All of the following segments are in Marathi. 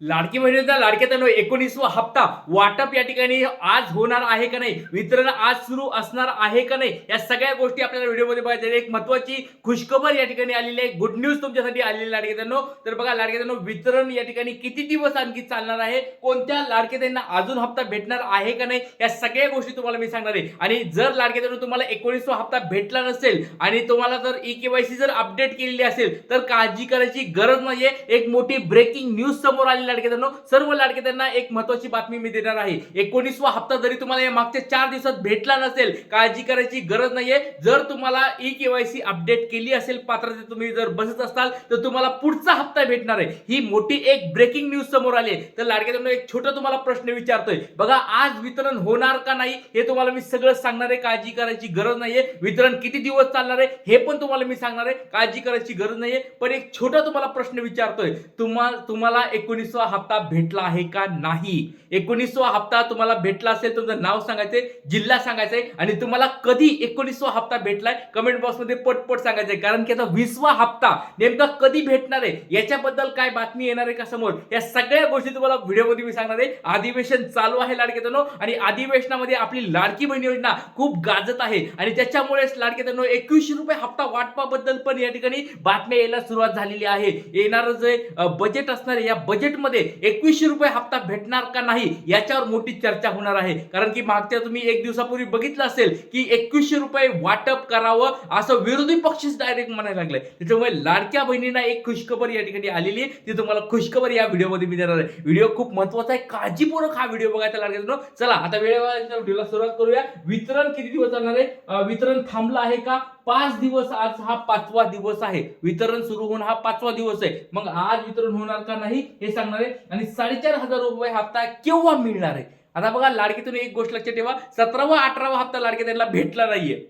लाडकी बहिणीचा लाडक्या 19वा हप्ता वाटप या ठिकाणी आज होणार आहे का नाही, वितरण आज सुरू असणार आहे का नाही, या सगळ्या गोष्टी आपल्याला व्हिडिओमध्ये बघायच्या आहेत. एक महत्त्वाची खुशखबर या ठिकाणी आलेली आहे, गुड न्यूज तुमच्यासाठी आलेली लाडक्यानो. तर बघा लाडक्यानो, वितरण या ठिकाणी किती दिवस आणखी चालणार आहे, कोणत्या लाडक्याना अजून हप्ता भेटणार आहे का नाही, या सगळ्या गोष्टी तुम्हाला मी सांगणार आहे. आणि जर लाडक्यानो तुम्हाला 19वा हप्ता भेटला नसेल आणि तुम्हाला जर ई-केवायसी जर अपडेट केलेली असेल तर काळजी करायची गरज नाहीये. एक मोठी ब्रेकिंग न्यूज समोर आली लाडक्यानो. सर्व लाडक्यांना एक महत्त्वाची बातमी मी देणार आहे. 19वा हप्ता जरी तुम्हाला या मागच्या 4 दिवसात भेटला नसेल, काळजी करायची गरज नाहीये. जर तुम्हाला ई-केवायसी अपडेट केली असेल, पात्रते तुम्ही जर बसत असाल तर तुम्हाला पुढचा हप्ता भेटणार आहे. ही मोठी एक ब्रेकिंग न्यूज समोर आली आहे. तर लाडक्यांनो एक छोटा तुम्हाला प्रश्न विचारतोय. बघा, आज वितरण होणार का नाही हे तुम्हाला मी सगळं सांगणार आहे. काळजी करायची गरज नाहीये. वितरण किती दिवस चालणार आहे हे पण तुम्हाला मी सांगणार आहे. काळजी करायची गरज नाहीये. पण एक छोटा तुम्हाला प्रश्न विचारतोय, तुम्हाला 19वा हप्ता भेटला आहे का नाही. 19वा हप्ता तुम्हाला भेटला असेल तुमचं नाव सांगायचंय, जिल्हा सांगायचंय आणि तुम्हाला कधी 19वा हप्ता भेटलाय कमेंट बॉक्स मध्ये पटपट सांगायचंय. कारण की आता 20वा हप्ता नेमका कधी भेटणार आहे, याच्याबद्दल काय बातमी येणार आहे का समोर, या सगळ्या गोष्टी तुम्हाला व्हिडिओमध्ये मी सांगणार आहे. अधिवेशन चालू आहे लाडक्यानो आणि अधिवेशनामध्ये आपली लाडकी बहीण योजना खूप गाजत आहे आणि त्याच्यामुळेच लाडक्यानो 2100 रुपये हप्ता वाटपाबद्दल पण या ठिकाणी बातम्या यायला सुरुवात झालेली आहे. येणारं जे बजेट असणार आहे, या बजेटमध्ये 2100 रुपये हप्ता भेटणार का नाही याच्यावर मोठी चर्चा होणार आहे. कारण की मागच्या तुम्ही एक दिवसापूर्वी बघितलं असेल की 2100 रुपये वाटप करावं असं विरोधी पक्षच डायरेक्ट म्हणायला लागले. त्याच्यामुळे लाडक्या बहिणींना एक खुशखबर या ठिकाणी आलेली आहे. ती तुम्हाला खुशखबर या व्हिडिओमध्ये मी देणार आहे. व्हिडिओ खूप महत्त्वाचा आहे, काळजीपूर्वक हा व्हिडिओ बघायचा लाडक्यानो. चला आता वेळेवर व्हिडिओला सुरुवात करूया. वितरण किती दिवस चालणार आहे, वितरण थांबलं आहे का, 5 दिवस, आज हा 5वा दिवस आहे. वितरण सुरू होऊन हा 5वा दिवस आहे. मग आज वितरण होणार का नाही हे सांगणार आहे. आणि 4500 रुपये हप्ता केव्हा मिळणार आहे. आता बघा लाडकीतून एक गोष्ट लक्षात ठेवा, 17वा 18वा हप्ता लाडक्याला भेटला नाहीये.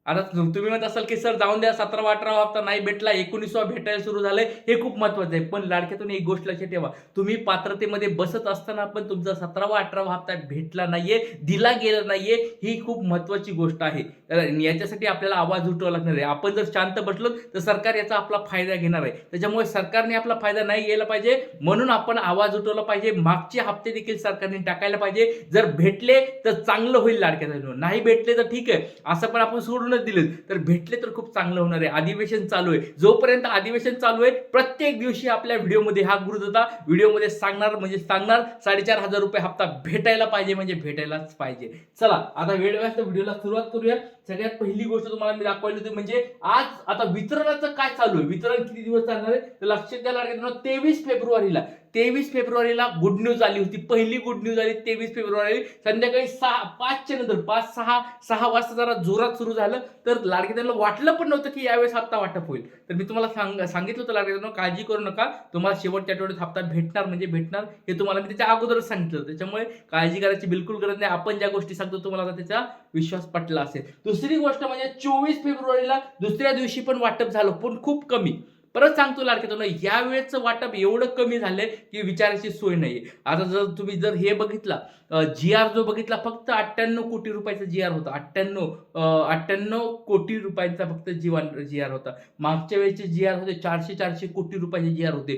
आता तुम्ही म्हणत असाल की सर जाऊन द्या, 17वा 18वा हप्ता नाही भेटला, 19वा भेटायला सुरू झालंय, हे खूप महत्वाचं आहे. पण लाडक्यातून एक गोष्ट लक्षात ठेवा, तुम्ही पात्रतेमध्ये बसत असताना पण तुमचा 17वा 18वा हप्ता भेटला नाहीये, दिला गेला नाहीये, ही खूप महत्वाची गोष्ट आहे. याच्यासाठी आपल्याला आवाज उठवावा लागणार आहे. आपण जर शांत बसलो तर सरकार याचा आपला फायदा घेणार आहे. त्याच्यामुळे सरकारने आपला फायदा नाही घ्यायला पाहिजे, म्हणून आपण आवाज उठवला पाहिजे. मागचे हप्ते देखील सरकारने टाकायला पाहिजे. जर भेटले तर चांगलं होईल लाडक्याला, नाही भेटले तर ठीक आहे, असं पण आपण सोडून दिले तर भेटले तर खूप चांगलं होणार आहे. अधिवेशन चालू आहे, जोपर्यंत अधिवेशन चालू आहे प्रत्येक दिवशी आपल्या व्हिडिओमध्ये हा गुरुदादा व्हिडिओमध्ये सांगणार म्हणजे सांगणार 4500 रुपये हप्ता भेटायला पाहिजे म्हणजे भेटायलाच पाहिजे. चला आता वेळ वाचता व्हिडिओला सुरुवात करूया. सगळ्यात पहिली गोष्ट तुम्हाला मी दाखवली होती म्हणजे आज आता वितरणाचं काय चालू आहे, वितरण किती दिवस चालणार आहे तर लक्षात द्या लाडक्यांनो. 23 फेब्रुवारीला गुड न्यूज आली होती. पहिली गुड न्यूज आली 23 फेब्रुवारी संध्याकाळी 5च्या नंतर 6 वाजता जरा जोरात सुरू झालं. तर लाडक्यांना वाटलं पण नव्हतं की यावेळेस हप्ता वाटप होईल. तर मी तुम्हाला सांगितलं होतं लाडक्यांना, काळजी करू नका, तुम्हाला शेवटच्या आठवड्यात हप्ता भेटणार म्हणजे भेटणार, हे तुम्हाला मी त्याच्या अगोदरच सांगितलं. त्याच्यामुळे काळजी करायची बिलकुल गरज नाही. आपण ज्या गोष्टी सांगतो तुम्हाला आता त्याचा विश्वास पटला असेल. दुसरी गोष्ट म्हणजे 24 फेब्रुवारीला दुसऱ्या दिवशी पण वाटप झालं, पण खूप कमी. परत सांगतो लाडक्यानो, या वेळेचं वाटप एवढं कमी झालंय की विचारायची सोय नाहीये. आता जर तुम्ही हे बघितला जी-आर जो बघितला, फक्त 98 कोटी रुपयाचा जी-आर होता. 98 कोटी रुपयांचा फक्त जी-आर होता. मागच्या वेळेचे जी-आर होते 400 कोटी रुपयाचे जी-आर होते,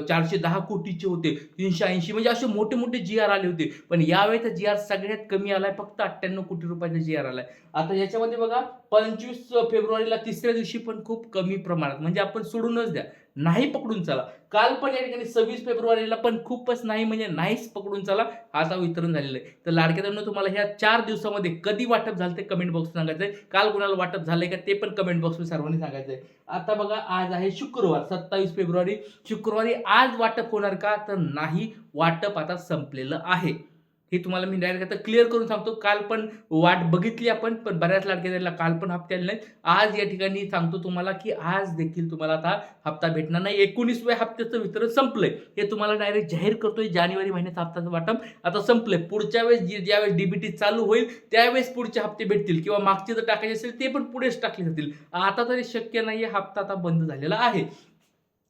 410 कोटीचे होते, 380, म्हणजे असे मोठे मोठे जी-आर आले होते. पण यावेळेचा जी-आर सगळ्यात कमी आलाय, फक्त 98 कोटी रुपयाचा जी-आर आलाय. आता याच्यामध्ये बघा 25 फेब्रुवारीला तिसऱ्या दिवशी पण खूप कमी प्रमाणात, म्हणजे आपण सोडूनच द्या, नाही पकडून चला. काल पण या ठिकाणी 26 फेब्रुवारीला पण खूपच नाही म्हणजे नाहीच पकडून चला, आता वितरण झालेलं आहे. तर लाडक्यांनो तुम्हाला ह्या 4 दिवसामध्ये कधी वाटप झालं ते कमेंट बॉक्स सांगायचंय. काल कुणाला वाटप झालंय का ते पण कमेंट बॉक्समध्ये सर्वांनी सांगायचंय. आता बघा आज आहे शुक्रवार 27 फेब्रुवारी, शुक्रवारी आज वाटप होणार का तर नाही, वाटप आता संपलेलं आहे. हे तुम्हाला मी डायरेक्ट आता क्लिअर करून सांगतो. काल पण वाट बघितली आपण, पण बऱ्याच लाडक्यांना काल पण हप्ते आले नाहीत. आज या ठिकाणी सांगतो तुम्हाला की आज देखील तुम्हाला आता हप्ता भेटणार नाही. 19व्या हप्त्याचं वितरण संपलंय, हे तुम्हाला डायरेक्ट जाहीर करतोय. जानेवारी महिन्याचा हप्त्याचं वाटप आता संपलंय. पुढच्या वेळेस ज्यावेळेस डीबीटी चालू होईल त्यावेळेस पुढचे हप्ते भेटतील, किंवा मागचे जर टाकायचे असेल ते पण पुढेच टाकले जातील. आता तरी शक्य नाहीये, हप्ता आता बंद झालेला आहे.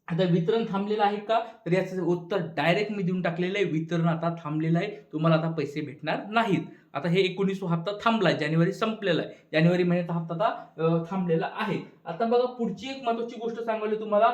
आता वितरण थांबलेलं आहे का तर याचं उत्तर डायरेक्ट मी देऊन टाकलेलं आहे. वितरण आता थांबलेलं आहे, तुम्हाला आता पैसे भेटणार नाहीत. आता हे 19वा हप्ता थांबलाय, जानेवारी संपलेला आहे, जानेवारी महिन्याचा हप्ता आता थांबलेला आहे. आता बघा पुढची एक महत्वाची गोष्ट सांगायला तुम्हाला,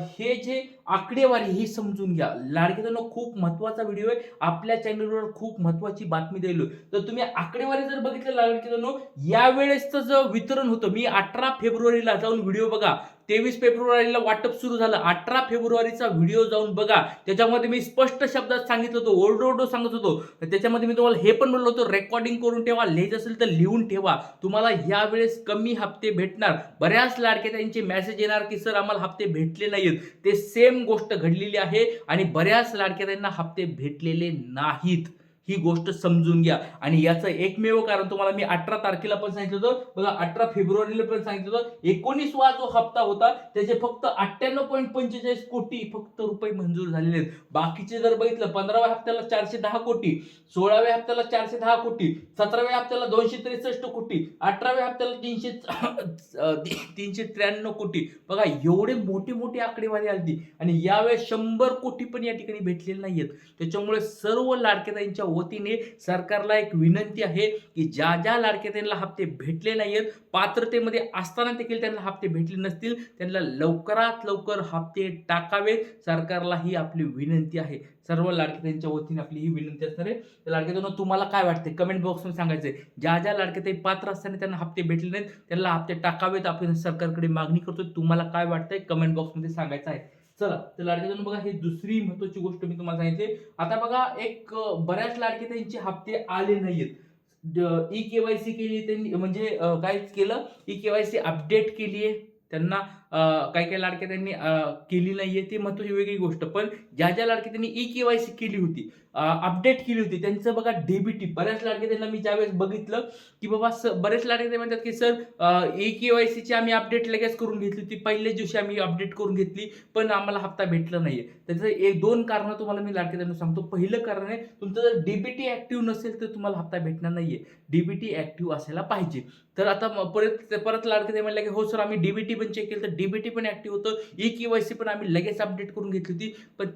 हे जे आकडेवारी ही समजून घ्या. लाडके बहिणींनो, खूप महत्वाचा व्हिडिओ आहे. आपल्या चॅनलवर खूप महत्वाची बातमी दिली. तर तुम्ही आकडेवारी जर बघितलं लाडके बहिणींनो, यावेळेसचं जे वितरण होतं, मी 18 फेब्रुवारीला जाऊन व्हिडिओ बघा. 23 फेब्रुवारीला वाटप सुरू झालं. 18 फेब्रुवारीचा व्हिडिओ जाऊन बघा. त्याच्यामध्ये मी स्पष्ट शब्दात सांगितलं होतं, ओरडो सांगत होतो. त्याच्यामध्ये मी तुम्हाला हे पण बोललो होतो, रेकॉर्डिंग करून ठेवा, लिहायचं असेल तर लिहून ठेवा. तुम्हाला यावेळेस कमी हप्ते भेटणार. बऱ्याच लाडके त्यांचे मेसेज येणार की सर आम्हाला हप्ते भेटले नाहीत. ते सेम गोष्ट घडलेली आहे आणि बऱ्याच लाडके त्यांना हप्ते भेटलेले नाहीत. ही गोष्ट समजून घ्या. आणि याचं एकमेव कारण तुम्हाला मी 18 तारखेला पण सांगितलं होतं बघा, 18 फेब्रुवारीला पण सांगितलं होतं. 19वा जो हप्ता होता त्याचे फक्त 98.45 कोटी फक्त रुपये मंजूर झालेले आहेत. बाकीचे जर बघितलं, 15व्या हप्त्याला 410 कोटी, 16व्या हप्त्याला 410 कोटी, 17व्या हप्त्याला 263 कोटी, 18व्या हप्त्याला 393 कोटी. बघा एवढे मोठे मोठे आकडेवारी आली आणि यावेळेस 100 कोटी पण या ठिकाणी भेटलेले नाहीयेत. त्याच्यामुळे सर्व लाडकेताईंच्या वतीने सरकारला एक विनंती आहे की ज्या ज्या लाडकेताईंना हप्ते भेटले नाहीयेत, पात्रतेमध्ये असताना देखील त्यांना हप्ते भेटले नसतील, त्यांना लवकरात लवकर हप्ते टाकावेत. सरकारला ही आपली विनंती आहे. सर्व लाडकेताईंच्या वतीने आपली ही विनंती असणार आहे. तर लाडकेताईंनो, तुम्हाला काय वाटते कमेंट बॉक्समध्ये सांगायचंय. ज्या ज्या लाडकेताई पात्र असताना त्यांना हप्ते भेटले नाहीत, त्यांना हप्ते टाकावेत आपण सरकारकडे मागणी करतोय. तुम्हाला काय वाटतंय कमेंट बॉक्समध्ये सांगायचं आहे. चला तर लाडकेताईंनो, बघा ही दुसरी महत्वाची गोष्ट मी तुम्हाला सांगितली. आता बघा एक बऱ्याच लाडकेताईंचे हप्ते आले नाहीयेत. ई केवायसी केली त्यांनी, म्हणजे काय केलं, ई केवायसी अपडेट केली आहे त्यांना. काही काही लाडके त्यांनी केली नाहीये, ती महत्वाची वेगळी गोष्ट. पण ज्या ज्या लाडके त्यांनी ई केवायसी केली होती, अपडेट केली होती, त्यांचं बघा डीबीटी. बऱ्याच लाडके त्यांना मी ज्यावेळेस बघितलं की बाबा बरेच लाडके ते म्हणतात की सर ई केवायसीची आम्ही अपडेट लगेच करून घेतली होती, पहिल्याच दिवशी आम्ही अपडेट करून घेतली, पण आम्हाला हप्ता भेटला नाहीये. त्याचं एक दोन कारण तुम्हाला मी लाडके त्यांना सांगतो. पहिलं कारण आहे, तुमचं जर डीबीटी ऍक्टिव्ह नसेल तर तुम्हाला हप्ता भेटणार नाहीये. डीबीटी ऍक्टिव्ह असायला पाहिजे. तर आता परत लाडके ते म्हणले की हो सर आम्ही डीबीटी पण चेक केलं, तर डीबीटी पण ऍक्टिव्ह होतं, ई केवायसी पण आम्ही लगेच अपडेट करून घेतली होती. पण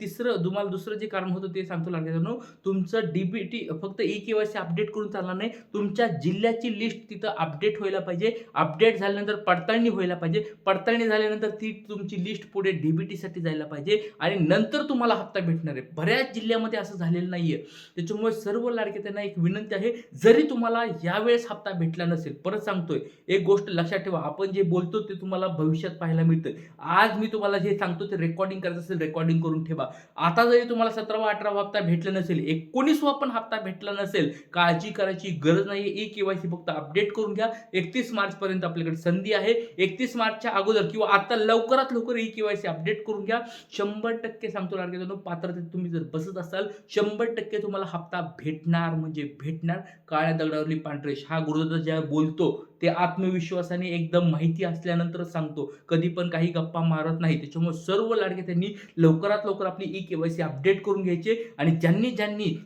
तुम्हाला दुसरं जे कारण होतं ते सांगतो लाडक्यांनो. तुमचं डीबीटी फक्त ई केवायसी अपडेट करून चालणार नाही, तुमच्या जिल्ह्याची लिस्ट तिथं अपडेट व्हायला पाहिजे. अपडेट झाल्यानंतर पडताळणी व्हायला पाहिजे. पडताळणी झाल्यानंतर ती तुमची लिस्ट पुढे डीबीटी साठी जायला पाहिजे आणि नंतर तुम्हाला हप्ता भेटणार आहे. बऱ्याच जिल्ह्यामध्ये असं झालेलं नाहीये. त्याच्यामुळे सर्व लाडके त्यांना एक विनंती आहे, जरी तुम्हाला यावेळेस हप्ता भेटला नसेल, परत सांगतोय एक गोष्ट लक्षात ठेवा, आपण जे बोलतो ते तुम्हाला भविष्यात पाहायला मिळतं. आज मी तुम्हाला जे सांगतो ते रेकॉर्डिंग करायचं असेल रेकॉर्डिंग करून ठेवा. आता जरी तुम्हाला 17वा 18वा हप्ता भेटला नसेल, 19वा पण हप्ता भेटला नसेल, काळजी करायची गरज नाही. ई केवायसी फक्त अपडेट करून घ्या. 31 मार्च पर्यंत आपल्याकडे संधी आहे. 31 मार्चच्या अगोदर किंवा आता लवकरात लवकर ई केवायसी अपडेट करून घ्या. 100% सांगतो लाडके पात्रतेत तुम्ही जर बसत असाल, 100% तुम्हाला हप्ता भेटणार म्हणजे भेटणार. काळ्या दगडावरली पांढरी रेष, हा गुरुदादा ज्या बोलतो ते आत्मविश्वासाने एकदम माहिती असल्यानंतर सांगतो, कधी पण काही गप्पा मारत नाही. त्याच्यामुळे सर्व लाडके त्यांनी लवकरात लवकर आपली ई केवायसी अपडेट करून घ्यायचे आणि ज्यांनी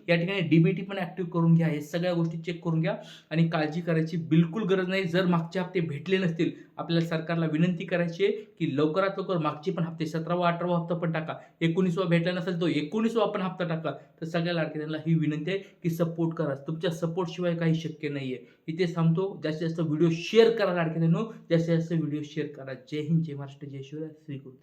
या ठिकाणी डीबीटी पण ऍक्टिव्ह करून घ्या. हे सगळ्या गोष्टी चेक करून घ्या आणि काळजी करायची बिलकुल गरज नाही. जर मागचे हप्ते भेटले नसतील, आपल्याला सरकारला विनंती करायची आहे की लवकरात लवकर मागचे पण हप्ते 17वा 18वा हप्ता पण टाका. 19वा भेटला नसेल तो 19वा पण हप्ता टाका. तर सगळ्या लाडक्यांना ही विनंती आहे की सपोर्ट करा. तुमच्या सपोर्ट शिवाय काही शक्य नाहीये. इथे सांगतो, जास्तीत जास्त व्हिडिओ शेअर करा लाडक्यांनो, जास्तीत जास्त व्हिडिओ शेअर करा. जय हिंद, जय महाराष्ट्र, जय शिवराय, श्री गुरु.